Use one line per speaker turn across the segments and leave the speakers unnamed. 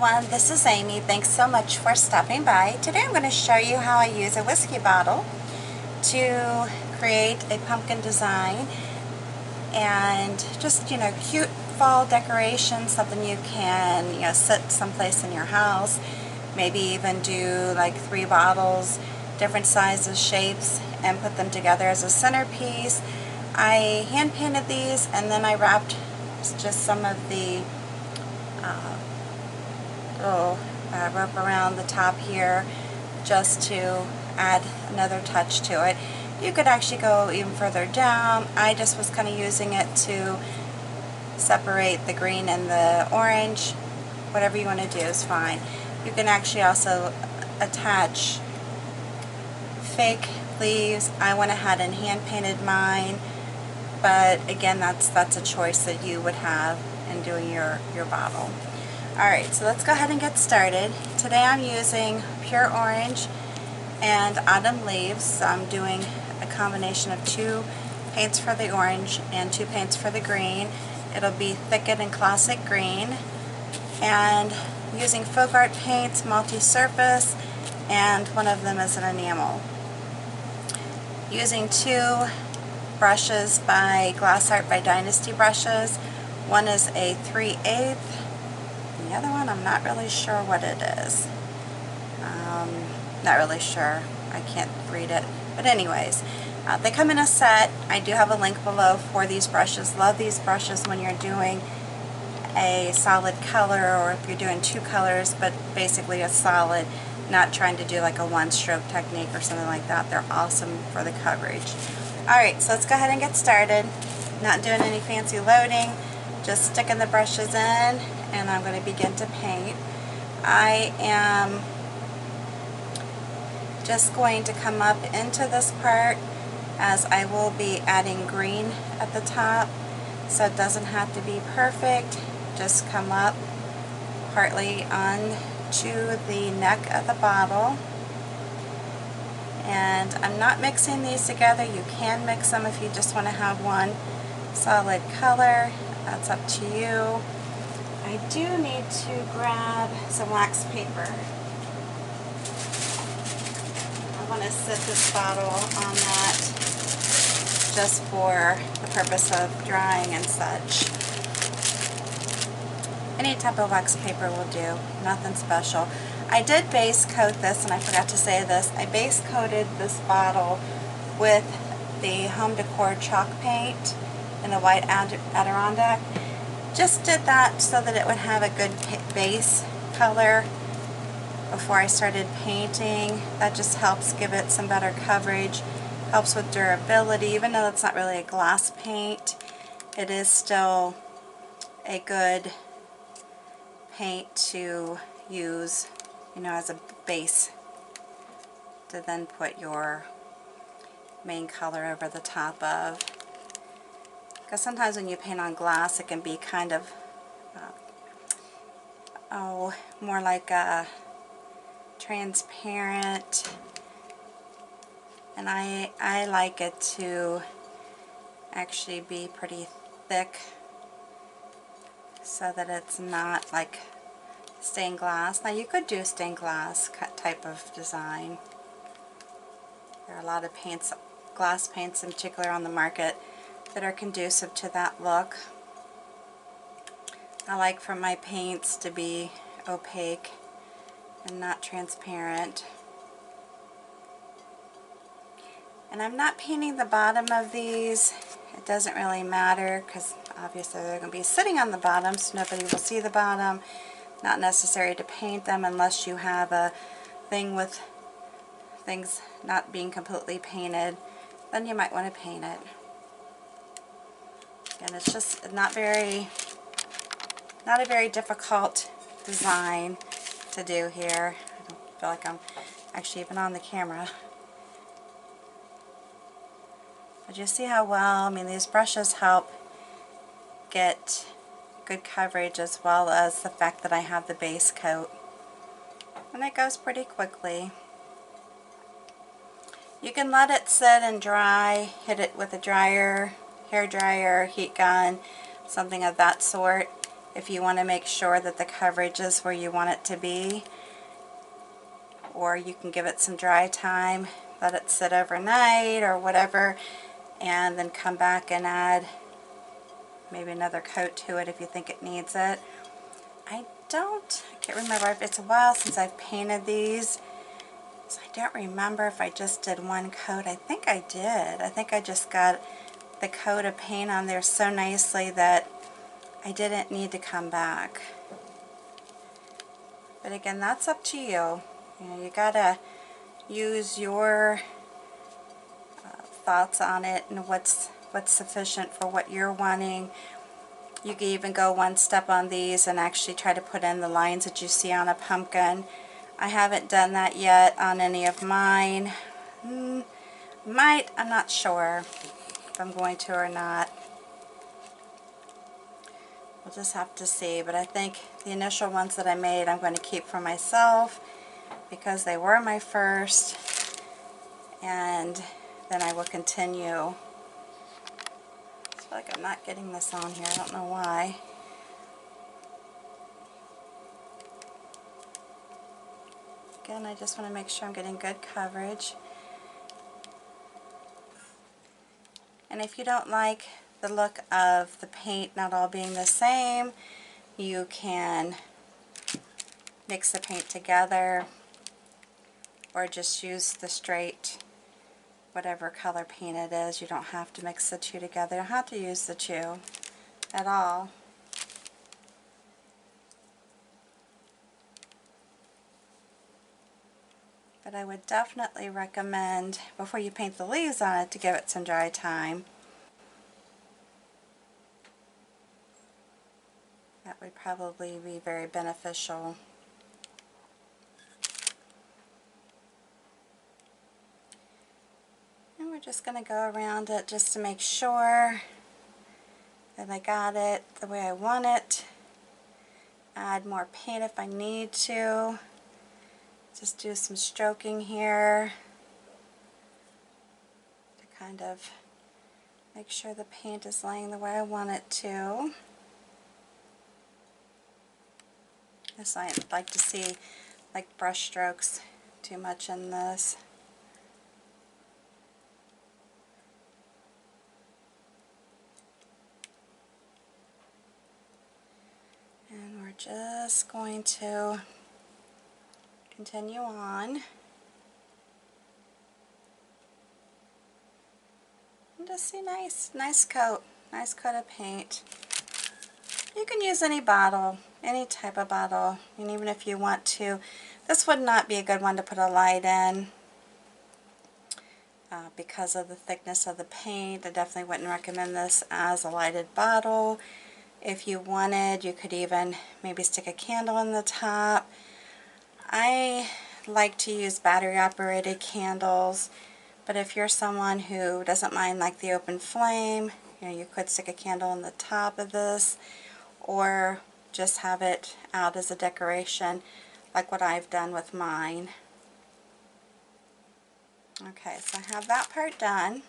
everyone, this is Amy. Thanks so much for stopping by. Today I'm going to show you how I use a whiskey bottle to create a pumpkin design and just, cute fall decoration, something you can, sit someplace in your house, maybe even do like 3 bottles, different sizes, shapes, and put them together as a centerpiece. I hand painted these and then I wrapped just some of the little rope around the top here just to add another touch to it. You could actually go even further down. I just was kind of using it to separate the green and the orange. Whatever you want to do is fine. You can actually also attach fake leaves. I went ahead and hand painted mine, but again, that's a choice that you would have in doing your bottle. Alright, so let's go ahead and get started. Today I'm using pure orange and autumn leaves. So I'm doing a combination of 2 paints for the orange and 2 paints for the green. It'll be Thicket and Classic Green. And using FolkArt paints, multi-surface, and one of them is an enamel. Using 2 brushes by Art by Dynasty brushes. One is a 3/8. The other one, I'm not really sure what it is. Not really sure. I can't read it. But anyways, they come in a set. I do have a link below for these brushes. Love these brushes when you're doing a solid color, or if you're doing 2 colors, but basically a solid, not trying to do like a 1-stroke technique or something like that. They're awesome for the coverage. Alright, so let's go ahead and get started. Not doing any fancy loading, just sticking the brushes in, and I'm going to begin to paint. I am just going to come up into this part, as I will be adding green at the top, so it doesn't have to be perfect. Just come up partly onto the neck of the bottle. And I'm not mixing these together. You can mix them if you just want to have one solid color. That's up to you. I do need to grab some wax paper. I want to set this bottle on that just for the purpose of drying and such. Any type of wax paper will do, nothing special. I did base coat this, and I forgot to say this. I base coated this bottle with the Home Decor chalk paint in a white Adirondack. Just did that so that it would have a good base color before I started painting. That just helps give it some better coverage, helps with durability. Even though it's not really a glass paint, it is still a good paint to use, as a base to then put your main color over the top of. Because sometimes when you paint on glass, it can be kind of more like a transparent, and I like it to actually be pretty thick so that it's not like stained glass. Now you could do a stained glass type of design. There are a lot of paints, glass paints in particular, on the market that are conducive to that look. I like for my paints to be opaque and not transparent. And I'm not painting the bottom of these. It doesn't really matter because obviously they're going to be sitting on the bottom, so nobody will see the bottom. Not necessary to paint them unless you have a thing with things not being completely painted. Then you might want to paint it. And it's just not a very difficult design to do here. I don't feel like I'm actually even on the camera. But you see how well, these brushes help get good coverage, as well as the fact that I have the base coat. And it goes pretty quickly. You can let it sit and dry, hit it with a dryer, hair dryer, heat gun, something of that sort, if you want to make sure that the coverage is where you want it to be. Or you can give it some dry time, let it sit overnight or whatever, and then come back and add maybe another coat to it if you think it needs it. I can't remember if it's a while since I've painted these, so I don't remember if I just did one coat. I think I did. I think I just got the coat of paint on there so nicely that I didn't need to come back. But again, that's up to you. You know, you gotta use your thoughts on it and what's sufficient for what you're wanting. You can even go one step on these and actually try to put in the lines that you see on a pumpkin. I haven't done that yet on any of mine. Might, I'm not sure if I'm going to or not. We'll just have to see, but I think the initial ones that I made I'm going to keep for myself because they were my first, and then I will continue. I feel like I'm not getting this on here, I don't know why. Again, I just want to make sure I'm getting good coverage. And if you don't like the look of the paint not all being the same, you can mix the paint together or just use the straight whatever color paint it is. You don't have to mix the two together. You don't have to use the two at all. But I would definitely recommend, before you paint the leaves on it, to give it some dry time. That would probably be very beneficial. And we're just going to go around it just to make sure that I got it the way I want it. Add more paint if I need to. Just do some stroking here to kind of make sure the paint is laying the way I want it to. This I like to see like brush strokes too much in this. And we're just going to continue on. And just see nice coat of paint. You can use any bottle, any type of bottle, and even if you want to, this would not be a good one to put a light in because of the thickness of the paint. I definitely wouldn't recommend this as a lighted bottle. If you wanted, you could even maybe stick a candle in the top. I like to use battery operated candles, but if you're someone who doesn't mind like the open flame, you know, you could stick a candle in the top of this or just have it out as a decoration like what I've done with mine. Okay, so I have that part done.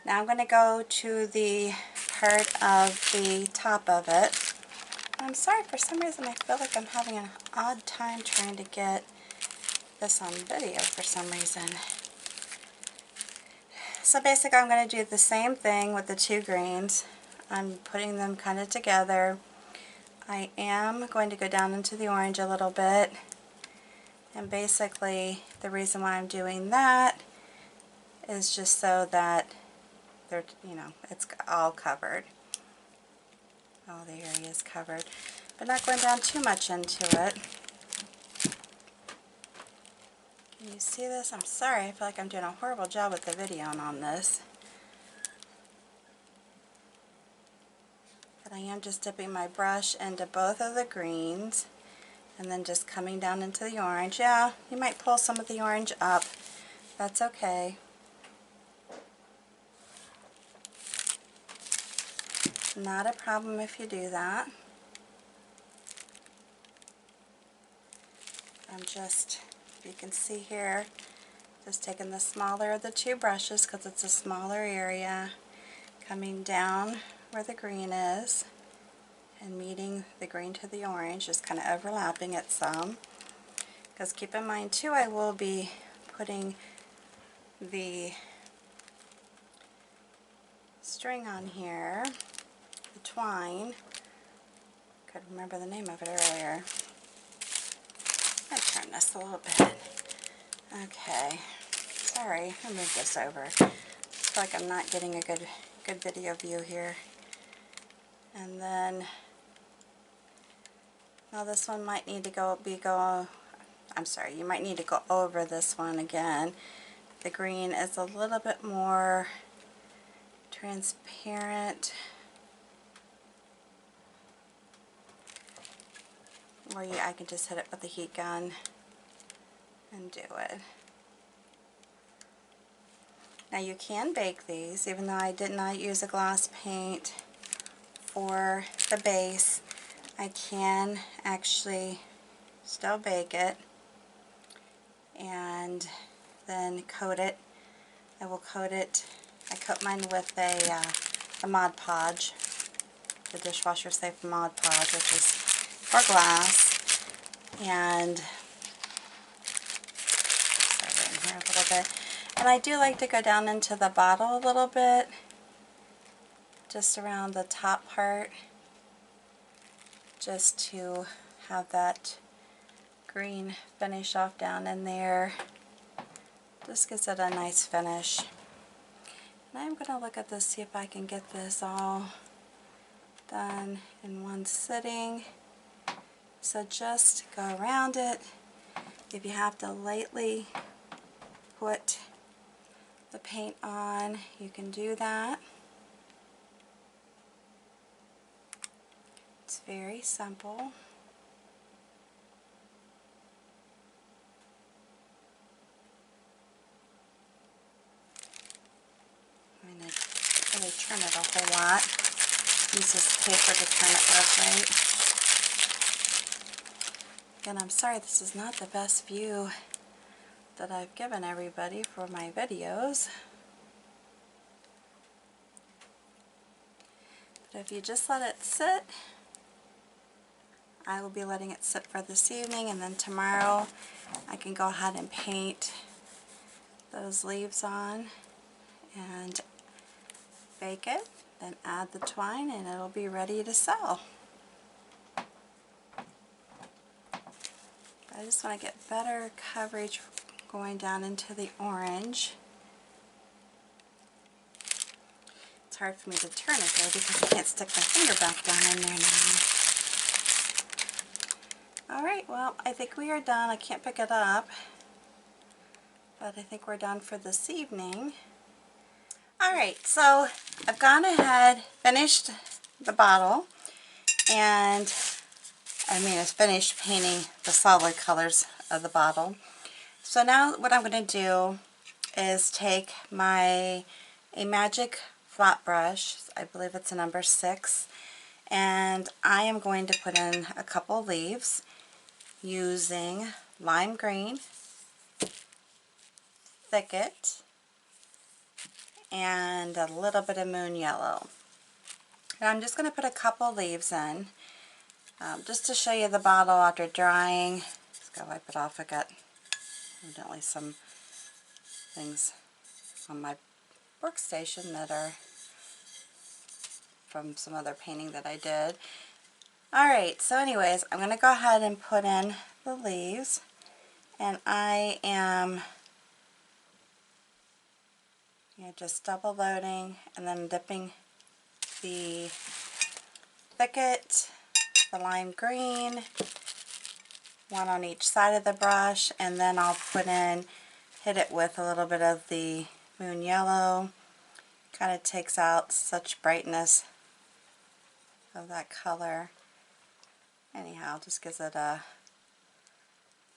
Now I'm going to go to the part of the top of it. I'm sorry, for some reason I feel like I'm having an odd time trying to get this on video for some reason. So basically I'm going to do the same thing with the two greens. I'm putting them kind of together. I am going to go down into the orange a little bit, and basically the reason why I'm doing that is just so that they're, you know, it's all covered. All the area is covered, but not going down too much into it. Can you see this? I'm sorry, I feel like I'm doing a horrible job with the video on this. But I am just dipping my brush into both of the greens and then just coming down into the orange. Yeah, you might pull some of the orange up. That's okay. Not a problem if you do that. I'm just, you can see here, just taking the smaller of the two brushes because it's a smaller area, coming down where the green is and meeting the green to the orange, just kind of overlapping it some. Because keep in mind too, I will be putting the string on here, the twine. Could remember the name of it earlier. I'm going to turn this a little bit. Okay, sorry, I'll move this over. I feel like I'm not getting a good video view here. And then, now this one might need to I'm sorry, you might need to go over this one again. The green is a little bit more transparent, or I can just hit it with the heat gun and do it. Now you can bake these, even though I did not use a gloss paint for the base. I can actually still bake it and then coat it. I will coat it. I coat mine with a Mod Podge, the dishwasher safe Mod Podge, which is for glass. And start in here a little bit. And I do like to go down into the bottle a little bit, just around the top part, just to have that green finish off down in there. Just gives it a nice finish. And I'm going to look at this, see if I can get this all done in one sitting. So just go around it. If you have to lightly put the paint on, you can do that. It's very simple. I'm going to really trim it a whole lot. Use this paper to trim it real right. Again, I'm sorry this is not the best view that I've given everybody for my videos. But if you just let it sit, I will be letting it sit for this evening, and then tomorrow I can go ahead and paint those leaves on and bake it, then add the twine, and it'll be ready to sell. I just want to get better coverage going down into the orange. It's hard for me to turn it though because I can't stick my finger back down in there now. Alright, well, I think we are done. I can't pick it up, but I think we're done for this evening. Alright, so I've gone ahead, finished the bottle, and I've finished painting the solid colors of the bottle. So now what I'm going to do is take my Amagic flat brush, I believe it's a number 6, and I am going to put in a couple leaves using lime green, thicket, and a little bit of moon yellow. And I'm just going to put a couple leaves in just to show you the bottle after drying. Just gotta wipe it off. I got evidently some things on my workstation that are from some other painting that I did. Alright, so anyways, I'm going to go ahead and put in the leaves, and I am just double loading and then dipping the thicket, the lime green, one on each side of the brush, and then I'll hit it with a little bit of the moon yellow. Kind of takes out such brightness of that color. Anyhow, just gives it a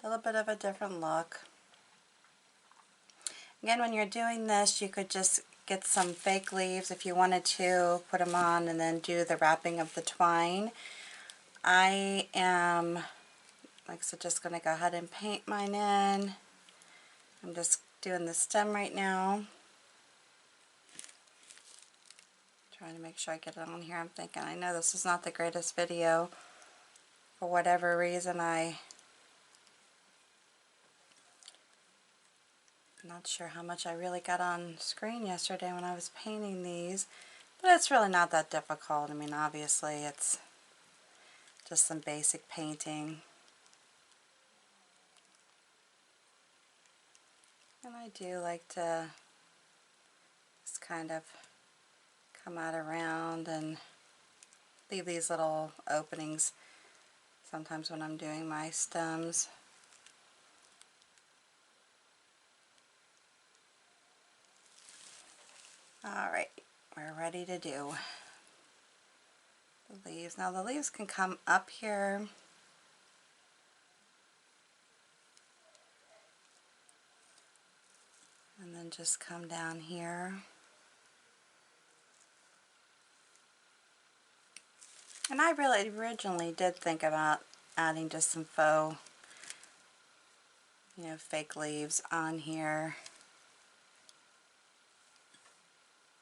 little bit of a different look. Again, when you're doing this, you could just get some fake leaves if you wanted to, put them on, and then do the wrapping of the twine. I am, like I said, just going to go ahead and paint mine in. I'm just doing the stem right now. Trying to make sure I get it on here. I'm thinking, I know this is not the greatest video. For whatever reason, I'm not sure how much I really got on screen yesterday when I was painting these. But it's really not that difficult. I mean, obviously, it's just some basic painting. And I do like to just kind of come out around and leave these little openings sometimes when I'm doing my stems. Alright, we're ready to do the leaves. Now the leaves can come up here and then just come down here. And I really originally did think about adding just some faux, fake leaves on here.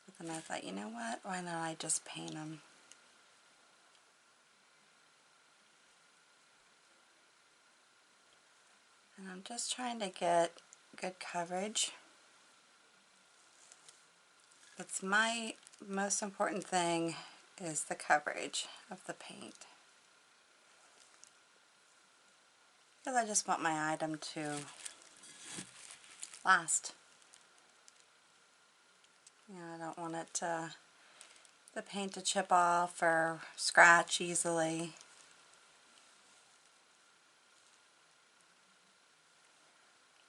But then I thought, you know what, why don't I just paint them? And I'm just trying to get good coverage. That's my most important thing, is the coverage of the paint. Because I just want my item to last. I don't want it the paint to chip off or scratch easily.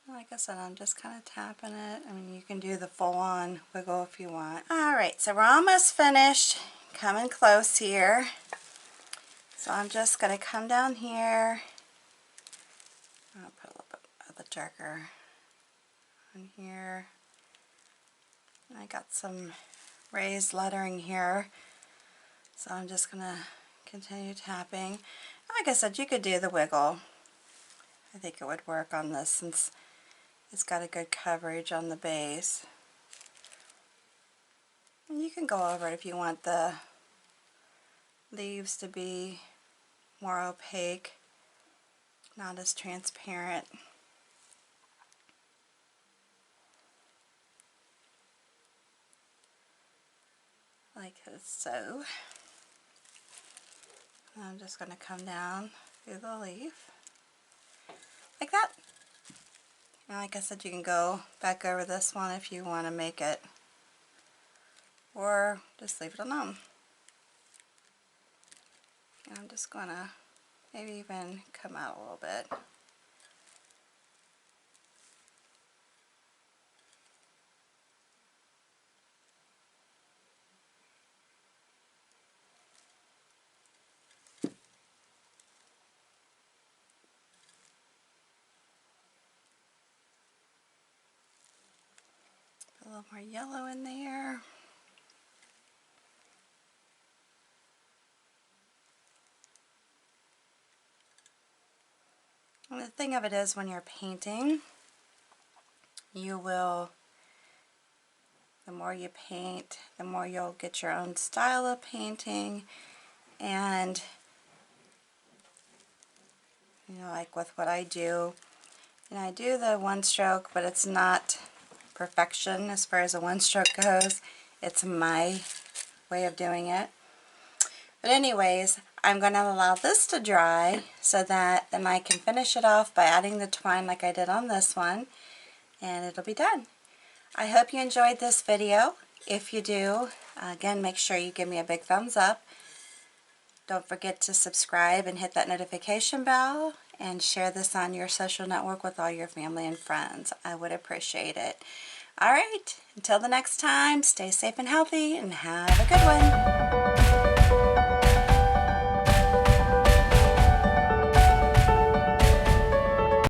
Like I said, I'm just kind of tapping it. I mean, you can do the full-on wiggle if you want. Alright, so we're almost finished. Coming close here. So I'm just going to come down here. I'll put a little bit of the darker on here. And I got some raised lettering here. So I'm just going to continue tapping. Like I said, you could do the wiggle. I think it would work on this since it's got a good coverage on the base. And you can go over it if you want the leaves to be more opaque, not as transparent. Like so. And I'm just going to come down through the leaf like that. And like I said, you can go back over this one if you want to make it, or just leave it alone. And I'm just going to maybe even come out a little bit. Put a little more yellow in there. And the thing of it is, when you're painting, you will, the more you paint, the more you'll get your own style of painting. And like with what I do, I do the one stroke, but it's not perfection as far as a one stroke goes. It's my way of doing it. But anyways, I'm going to allow this to dry so that then I can finish it off by adding the twine like I did on this one, and it'll be done. I hope you enjoyed this video. If you do, again, make sure you give me a big thumbs up. Don't forget to subscribe and hit that notification bell, and share this on your social network with all your family and friends. I would appreciate it. Alright, until the next time, stay safe and healthy, and have a good one.